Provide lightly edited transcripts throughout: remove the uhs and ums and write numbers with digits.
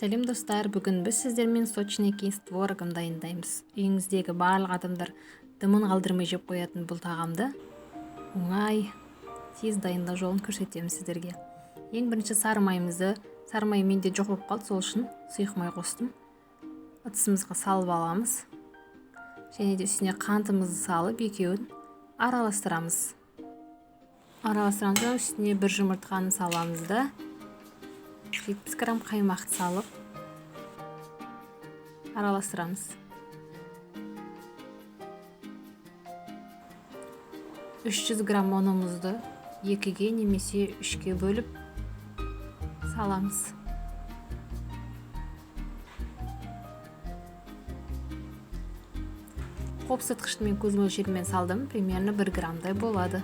Сәлем достар, бүгін біз сіздермен сочненький с творогом дайындаймыз. Үйіңіздегі барлық адамдар дымын қалдырмай жеп қоятын бұл тағамды оңай, тез дайындау жолын көрсетеміз сіздерге. Ең бірінші сары май менде жоқ болып қалды, сол үшін сұйық май қостым. Ыдысымызға салып аламыз. Және де үстіне қантымызды салып, екеуін араластырамыз. Үстіне бір жұмыртқаны саламыз да 70 грамм қаймақты салып араластырамыз. 300 грамм ұнымызды 2-ге немесе 3-ге бөліп саламыз. Қопсытқышымен көз мөлшерімен салдым, примерно 1 граммдай болады.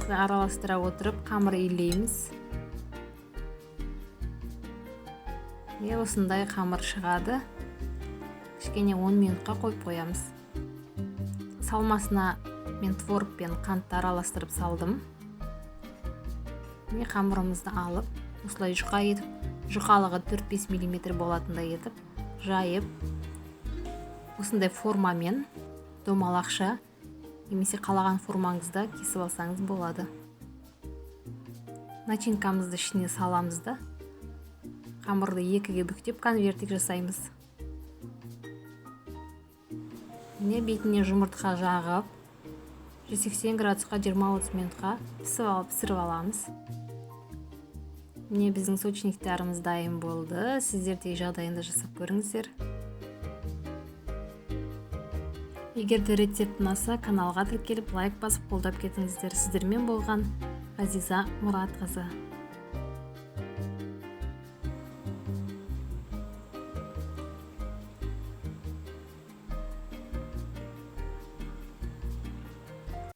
Араластыра отырып қамыр илейміз. Осындай қамыр шығады. Кішкене 10 минутқа қойып қоямыз. Салмасына мен творог пен қантты араластырып салдым. Қамырымызды алып, осылай жұқа етіп, жұқалығы 4-5 мм болатындай етіп, жайып, осындай формамен домалақша немесе қалаған формаңызда кесіп алсаңыз болады. Начинкамызды ішіне саламыз да қамырды 2-ге бүктеп конвертик жасаймыз. Бетіне жұмыртқа жағып 180 градусқа 20-30 минутқа пісіріп аламыз. Біздің сочниктарымыз дайын болды. Сіздер де жағдайында жасап көріңіздер. Егер де рецепт ұнаса, каналға тіркеліп лайк басып қолдап кетіңіздер. Сіздермен болған Ғазиза Мұратқызы.